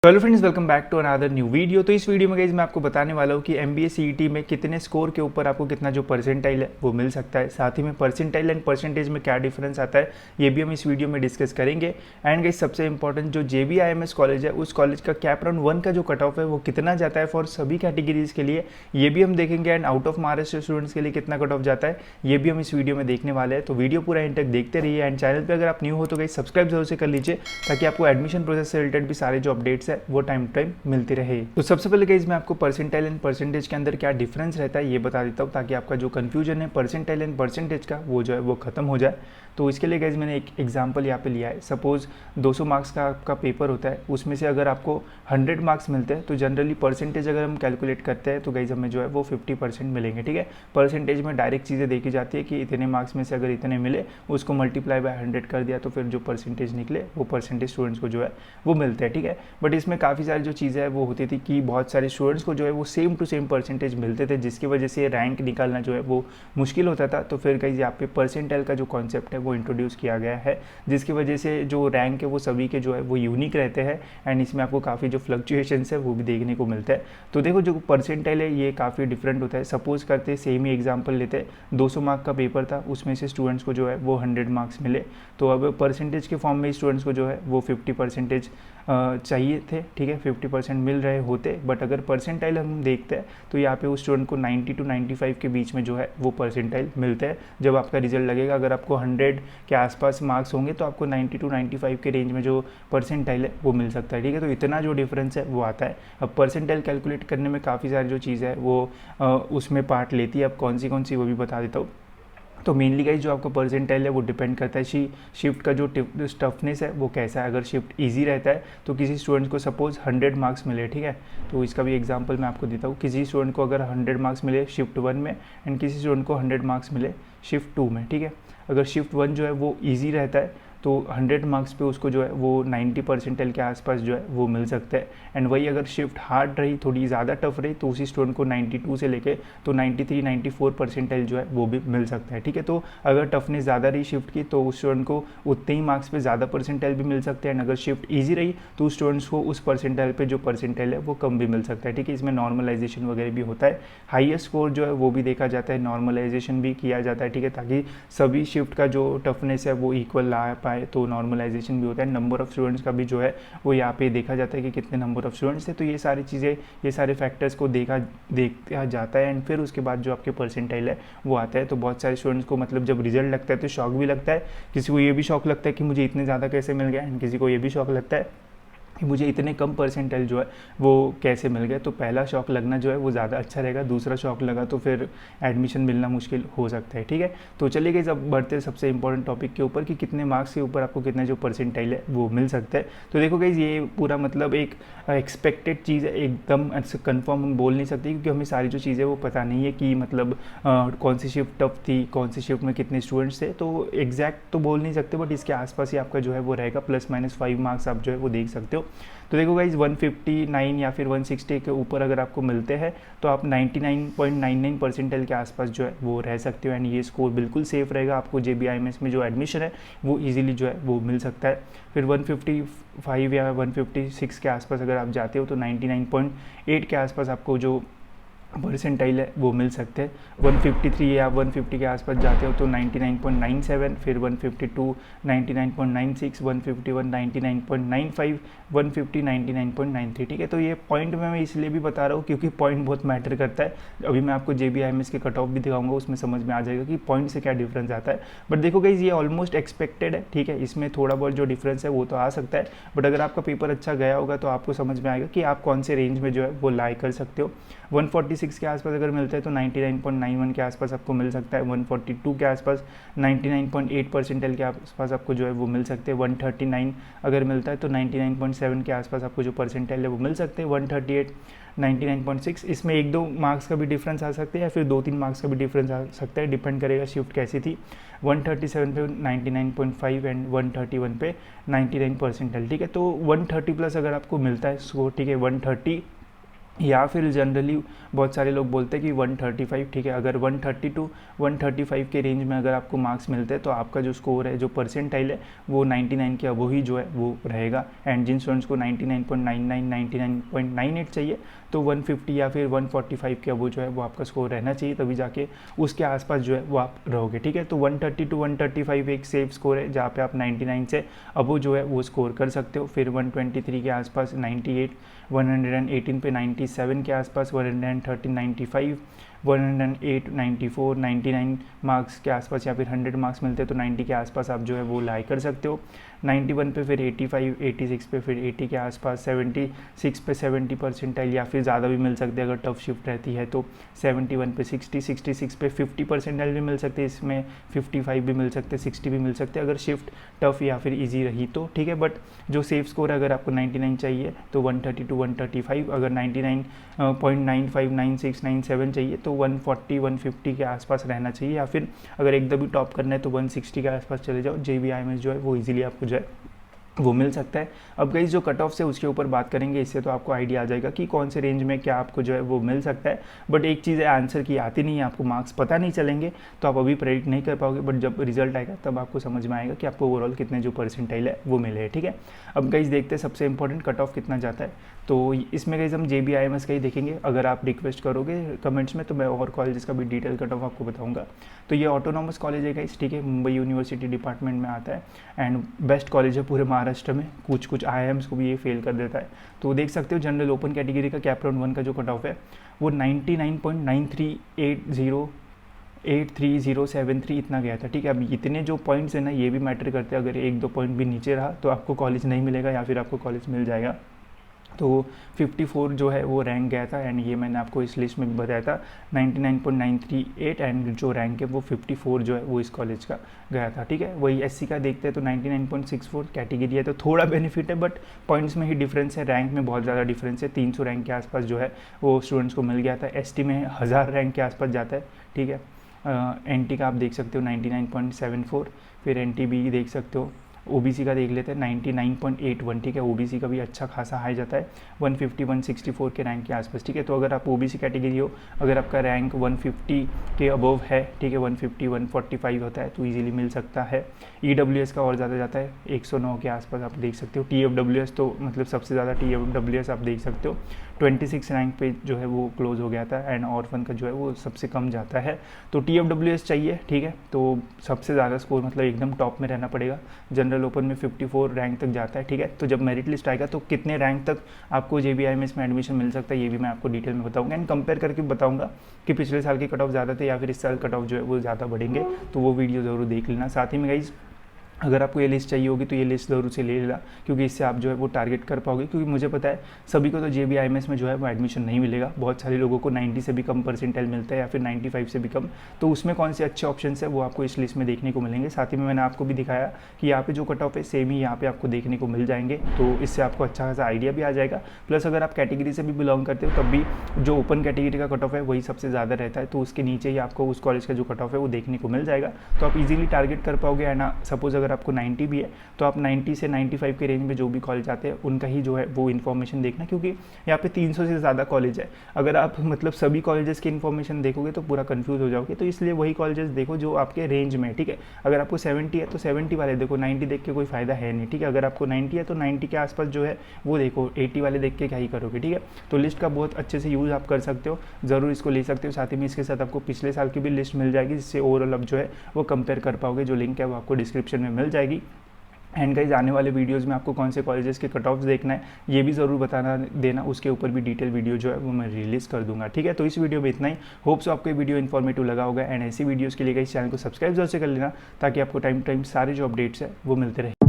Hello friends, welcome back to another new video. तो इस video में गाइस मैं आपको बताने वाला हूँ कि एमबीए सीईटी में कितने स्कोर के ऊपर आपको कितना जो परसेंटाइल है वो मिल सकता है, साथ ही में परसेंटाइल एंड परसेंटेज में क्या डिफरेंस आता है ये भी हम इस वीडियो में डिस्कस करेंगे। एंड गाइस सबसे इंपॉर्टेंट जो JBIMS कॉलेज है उस कॉलेज का कैप राउंड 1 का जो कट ऑफ है वो कितना जाता है फॉर सभी कैटेगरीज के लिए ये भी हम देखेंगे। And out of Maharashtra students के लिए कितना कट ऑफ जाता है ये भी हम इस वीडियो में देखने वाले हैं। तो वीडियो पूरा एंड तक देखते रहिए। एंड चैनल पर अगर आप न्यू हो तो गाइस सब्सक्राइब जरूर से कर लीजिए ताकि आपको एडमिशन प्रोसेस से रिलेटेड भी सारे जो अपडेट्स है वो टाइम टू टाइम मिलती रहे। तो सबसे पहले गाइस मैं आपको परसेंटाइल एंड परसेंटेज के अंदर क्या डिफरेंस रहता है ये बता देता हूँ ताकि आपका जो कंफ्यूजन है परसेंटाइल एंड परसेंटेज का वो जो है वो खत्म हो जाए। तो इसके लिए गाइस मैंने एक एग्जांपल यहाँ पे लिया है। सपोज 200 मार्क्स का आपका पेपर होता है, उसमें से अगर आपको 100 मार्क्स मिलते हैं तो जनरली परसेंटेज अगर हम कैलकुलेट करते हैं तो गाइस हमें जो है वो 50% मिलेंगे। ठीक है, परसेंटेज में डायरेक्ट चीज़ें देखी जाती है कि इतने मार्क्स में से अगर इतने मिले उसको मल्टीप्लाई बाय 100 कर दिया तो फिर जो परसेंटेज निकले वो परसेंटेज स्टूडेंट्स को जो है वो मिलते हैं। ठीक है, बट इसमें काफ़ी सारी जो चीज़ें हैं वो होती थी कि बहुत सारे स्टूडेंट्स को जो है वो सेम टू सेम परसेंटेज मिलते थे, जिसकी वजह से रैंक निकालना जो है वो मुश्किल होता था। तो फिर गाइस यहाँ पे परसेंटाइल का जो कॉन्सेप्ट है वो इंट्रोड्यूस किया गया है, जिसकी वजह से जो रैंक है वो सभी के जो है वो यूनिक रहते हैं। एंड इसमें आपको काफ़ी जो फ्लक्चुएशंस है वो भी देखने को मिलता है। तो देखो जो परसेंटाइल है ये काफ़ी डिफरेंट होता है। सपोज करते सेम ही एग्जाम्पल लेते, 200 मार्क का पेपर था, उसमें से स्टूडेंट्स को जो है वो 100 मार्क्स मिले। तो अब परसेंटेज के फॉर्म में स्टूडेंट्स को जो है वो 50% चाहिए थे। ठीक है, 50% मिल रहे होते, बट अगर परसेंटाइल हम देखते हैं तो यहाँ पे उस स्टूडेंट को 90 to 95 के बीच में जो है वो परसेंटाइल मिलते हैं। जब आपका रिजल्ट लगेगा अगर आपको 100 के आसपास मार्क्स होंगे तो आपको 90 to 95 के रेंज में जो परसेंटाइल है वो मिल सकता है। ठीक है, तो इतना जो डिफरेंस है वो आता है। अब परसेंटाइल कैलकुलेट करने में काफ़ी सारी जो चीज़ें है वो उसमें पार्ट लेती है। अब कौन सी वो भी बता देता हूँ। तो मेनली गाइस जो आपका परसेंटाइल है वो डिपेंड करता है शिफ्ट का जो टफनेस है वो कैसा है। अगर शिफ्ट इजी रहता है तो किसी स्टूडेंट को सपोज 100 मार्क्स मिले, ठीक है, तो इसका भी एग्जांपल मैं आपको देता हूँ। किसी स्टूडेंट को अगर 100 मार्क्स मिले शिफ्ट 1 में एंड किसी स्टूडेंट को 100 मार्क्स मिले शिफ्ट 2 में। ठीक है, अगर शिफ्ट 1 जो है वो ईजी रहता है तो 100 मार्क्स पे उसको जो है वो 90 परसेंटाइल के आसपास जो है वो मिल सकता है। एंड वही अगर शिफ्ट हार्ड रही, थोड़ी ज़्यादा टफ रही, तो उसी स्टूडेंट को 92 से लेके तो 93 94 परसेंटाइल जो है वो भी मिल सकता है। ठीक है, तो अगर टफनेस ज़्यादा रही शिफ्ट की तो उस स्टूडेंट को उतने ही मार्क्स पे ज़्यादा परसेंटाइल भी मिल सकते हैं। एंड अगर शिफ्ट ईजी रही तो उस स्टूडेंट्स को उस परसेंटाइल पे जो परसेंटाइल है वो कम भी मिल सकता है। ठीक है, इसमें नॉर्मलाइजेशन वगैरह भी होता है, हाईएस्ट स्कोर जो है वो भी देखा जाता है, नॉर्मलाइजेशन भी किया जाता है। ठीक है, ताकि सभी शिफ्ट का जो टफनेस है वो इक्वल ला पाए, तो नॉर्मलाइजेशन भी होता है। नंबर ऑफ स्टूडेंट्स का भी जो है वो यहाँ पे देखा जाता है कि कितने नंबर ऑफ स्टूडेंट्स थे। तो ये सारी चीज़ें, ये सारे फैक्टर्स को देखा जाता है। एंड फिर उसके बाद जो आपके परसेंटाइल है वो आता है। तो बहुत सारे स्टूडेंट्स को मतलब जब रिजल्ट लगता है तो शॉक भी लगता है, किसी को ये भी शौक लगता है कि मुझे इतने ज़्यादा कैसे मिल गया, एंड किसी को ये भी शौक लगता है कि मुझे इतने कम परसेंटाइल जो है वो कैसे मिल गए। तो पहला शौक लगना जो है वो ज़्यादा अच्छा रहेगा, दूसरा शौक लगा तो फिर एडमिशन मिलना मुश्किल हो सकता है। ठीक है, तो चलिए गाइस अब बढ़ते हैं सबसे इंपॉर्टेंट टॉपिक के ऊपर कि कितने मार्क्स के ऊपर आपको कितने जो परसेंटाइल है वो मिल सकता है। तो देखो गाइस ये पूरा मतलब एक एक्सपेक्टेड चीज़ है, एकदम कन्फर्म हम बोल नहीं सकते क्योंकि हमें सारी जो चीज़ें वो पता नहीं है कि मतलब कौन सी शिफ्ट टफ थी, कौन सी शिफ्ट में कितने स्टूडेंट्स थे। तो एग्जैक्ट तो बोल नहीं सकते, बट इसके आसपास ही आपका जो है वो रहेगा, ±5 मार्क्स आप जो है वो देख सकते हो। तो देखो गाइज 159 या फिर 160 के ऊपर अगर आपको मिलते हैं तो आप 99.99 परसेंटाइल के आसपास जो है वो रह सकते हो। एंड ये स्कोर बिल्कुल सेफ रहेगा, आपको JBIMS में जो एडमिशन है वो इजीली जो है वो मिल सकता है। फिर 155 या 156 के आसपास अगर आप जाते हो तो 99.8 के आसपास आपको जो परसेंटाइल है वो मिल सकते हैं। 153 या 150 के आसपास जाते हो तो 99.97, फिर 152 99.96, 151 99.95, 150 99.93। ठीक है, तो ये पॉइंट में मैं इसलिए भी बता रहा हूँ क्योंकि पॉइंट बहुत मैटर करता है। अभी मैं आपको JBIMS के कट ऑफ भी दिखाऊंगा, उसमें समझ में आ जाएगा कि पॉइंट से क्या डिफरेंस आता है। बट देखो गाइज ये ऑलमोस्ट एक्सपेक्टेड है। ठीक है, इसमें थोड़ा बहुत जो डिफरेंस है वो तो आ सकता है, बट अगर आपका पेपर अच्छा गया होगा तो आपको समझ में आएगा कि आप कौन से रेंज में जो है वो लाई कर सकते हो। 146 के आसपास अगर मिलता है तो 99.91 के आसपास आपको मिल सकता है। 142 के आसपास 99.8 परसेंटाइल के आसपास आपको जो है वो मिल सकते हैं। 139 अगर मिलता है तो 99.7 के आसपास आपको जो परसेंटाइल है वो मिल सकते हैं। 138 99.6, इसमें 1-2 मार्क्स का भी डिफरेंस आ सकते हैं या फिर 2-3 मार्क्स का भी डिफरेंस आ सकता है, डिपेंड करेगा शिफ्ट कैसी थी। 137 पे 99.5 एंड 131 पे 99 परसेंटाइल। ठीक है, तो 130 प्लस अगर आपको मिलता है स्कोर, ठीक है, 130 या फिर जनरली बहुत सारे लोग बोलते हैं कि 135, ठीक है, अगर 130 टू 135 के रेंज में अगर आपको मार्क्स मिलते हैं तो आपका जो स्कोर है, जो परसेंटाइल है, वो 99 के अबो ही जो है वो रहेगा। एंड जिन स्टूडेंट्स को 99.99, 99.98 चाहिए तो 150 या फिर 145 के अबो जो है वो आपका स्कोर रहना चाहिए, तभी जाके उसके आसपास जो है वो आप रहोगे, ठीक है। तो 130 टू 135 एक सेफ स्कोर है जहाँ पे आप 99 से अबो जो है वो स्कोर कर सकते हो। फिर 123 के आसपास 98, 118 पे 97 के आसपास, 113 95, 108 94, 99 मार्क्स के आसपास या फिर 100 मार्क्स मिलते हैं तो 90 के आसपास आप जो है वो लाई कर सकते हो। 91 पे फिर 85, 86 पे फिर 80 के आसपास, 76 पे 70 परसेंटाइल या फिर ज़्यादा भी मिल सकते हैं अगर टफ शिफ्ट रहती है तो 71 पे 60, 66 पे 50 परसेंटाइल भी मिल सकते हैं, इसमें 55 भी मिल सकते हैं, 60 भी मिल सकते हैं अगर शिफ्ट टफ या फिर ईजी रही तो, ठीक है। बट जो सेफ स्कोर है अगर आपको 99 चाहिए तो 130 टू 135, अगर 99.95, 96, 97 चाहिए तो 140, 150 के आसपास रहना चाहिए, या फिर अगर एकदम भी टॉप करना है तो 160 के आसपास चले जाओ। JBIMS जो है वो इजीली आपको जो है वो मिल सकता है। अब गाइस जो कट ऑफ से उसके ऊपर बात करेंगे, इससे तो आपको आइडिया आ जाएगा कि कौन से रेंज में क्या आपको जो है वो मिल सकता है। बट एक चीज़ है, आंसर की आती नहीं है, आपको मार्क्स पता नहीं चलेंगे तो आप अभी प्रेडिक्ट नहीं कर पाओगे, बट जब रिजल्ट आएगा तब आपको समझ में आएगा कि आपको ओवरऑल कितने जो परसेंटाइल है वो मिले हैं, ठीक है। अब गाइस देखते हैं सबसे इंपॉर्टेंट कट ऑफ कितना जाता है। तो इसमें गाइस हम JBIMS का ही देखेंगे, अगर आप रिक्वेस्ट करोगे कमेंट्स में तो मैं और कॉलेजेस का भी डिटेल कट ऑफ आपको बताऊंगा। तो ये ऑटोनॉमस कॉलेज है गाइस, ठीक है, मुंबई यूनिवर्सिटी डिपार्टमेंट में आता है एंड बेस्ट कॉलेज है पूरे महाराष्ट्र में, कुछ IIMs को भी ये फेल कर देता है। तो देख सकते हो जनरल ओपन कैटेगरी का कैप राउंड 1 का जो कट ऑफ है वो 99.9380 83073 इतना गया था, ठीक है। अब इतने जो पॉइंट्स है ना ये भी मैटर करते हैं, अगर 1-2 पॉइंट भी नीचे रहा तो आपको कॉलेज नहीं मिलेगा या फिर आपको कॉलेज मिल जाएगा। तो 54 जो है वो रैंक गया था एंड ये मैंने आपको इस लिस्ट में भी बताया था 99.938 एंड जो रैंक है वो 54 जो है वो इस कॉलेज का गया था, ठीक है। वही SC का देखते हैं तो 99.64 कैटेगरी है तो थोड़ा बेनिफिट है, बट पॉइंट्स में ही डिफरेंस है, रैंक में बहुत ज़्यादा डिफरेंस है। 300 रैंक के आसपास जो है वो स्टूडेंट्स को मिल गया था। ST में 1000 रैंक के आसपास जाता है, ठीक है। NT का आप देख सकते हो 99.74, फिर NT भी देख सकते हो। OBC का देख लेते हैं 99.81, ठीक है, OBC का भी अच्छा खासा हाई जाता है 150, 164 के रैंक के आसपास, ठीक है। तो अगर आप OBC कैटेगरी हो, अगर आपका रैंक 150 के अबव है, ठीक है, 150, 145 होता है तो इजीली मिल सकता है। EWS का और ज़्यादा जाता है 109 के आसपास आप देख सकते हो। TFWS तो मतलब सबसे ज़्यादा TFWS आप देख सकते हो 26 रैंक पे जो है वो क्लोज हो गया था एंड ऑर्फन का जो है वो सबसे कम जाता है। तो TFWS चाहिए, ठीक है, तो सबसे ज़्यादा स्कोर मतलब एकदम टॉप में रहना पड़ेगा। जनरल ओपन में 54 रैंक तक जाता है, ठीक है। तो जब मेरिट लिस्ट आएगा तो कितने रैंक तक आपको JBIMS में एडमिशन मिल सकता है ये भी मैं आपको डिटेल में बताऊंगा एंड कंपेयर करके बताऊंगा कि पिछले साल के कट ऑफ ज़्यादा थे या फिर इस साल कट ऑफ जो है वो ज़्यादा बढ़ेंगे, तो वो वीडियो ज़रूर देख लेना। साथ ही में गाइस अगर आपको ये लिस्ट चाहिए होगी तो ये लिस्ट ज़रूर से ले लेना, क्योंकि इससे आप जो है वो टारगेट कर पाओगे, क्योंकि मुझे पता है सभी को तो JBIMS में जो है वो एडमिशन नहीं मिलेगा। बहुत सारे लोगों को 90 से भी कम परसेंटाइल मिलता है या फिर 95 से भी कम, तो उसमें कौन से अच्छे ऑप्शन है वो आपको इस लिस्ट में देखने को मिलेंगे। साथ ही में मैंने आपको भी दिखाया कि यहाँ पे जो कट ऑफ है सेम ही यहाँ पे आपको देखने को मिल जाएंगे, तो इससे आपको अच्छा खासा आइडिया भी आ जाएगा। प्लस अगर आप कैटेगरी से भी बिलोंग करते हो तब भी जो ओपन कैटेगरी का कट ऑफ है वही सबसे ज़्यादा रहता है, तो उसके नीचे ही आपको उस कॉलेज का जो कट ऑफ है वो देखने को मिल जाएगा, तो आप इजीली टारगेट कर पाओगे। एंड सपोज अगर आपको 90 भी है तो आप 90 से 95 के रेंज में जो भी कॉलेज आते हैं उनका ही जो है वो इन्फॉर्मेशन देखना, क्योंकि यहाँ पे 300 से ज़्यादा कॉलेज है। अगर आप मतलब सभी कॉलेजेस की इन्फॉर्मेशन देखोगे तो पूरा कंफ्यूज हो जाओगे, तो इसलिए वही कॉलेजेस देखो जो आपके रेंज में है, ठीक है। अगर आपको 70 है तो 70 वाले देखो, 90 देख के कोई फ़ायदा है नहीं, ठीक है। अगर आपको 90 है तो 90 के आसपास जो है वो देखो, 80 वाले देख के क्या ही करोगे, ठीक है। तो लिस्ट का बहुत अच्छे से यूज़ आप कर सकते हो, ज़रूर इसको ले सकते हो। साथ ही में इसके साथ आपको पिछले साल की भी लिस्ट मिल जाएगी, जिससे ओवरऑल अब जो है वो कंपेयर कर पाओगे। जो लिंक है वो आपको डिस्क्रिप्शन में मिल जाएगी। एंड गाइज आने वाले वीडियोस में आपको कौन से कॉलेजेस के कट ऑफ्स देखना है ये भी ज़रूर बताना देना, उसके ऊपर भी डिटेल वीडियो जो है वो मैं रिलीज़ कर दूंगा, ठीक है। तो इस वीडियो में इतना ही, होप्स आपको ये वीडियो इन्फॉर्मेटिव लगा होगा एंड ऐसी वीडियोस के लिए इस चैनल को सब्सक्राइब जरूर से कर लेना, ताकि आपको टाइम सारे जो अपडेट्स है वो मिलते रहे।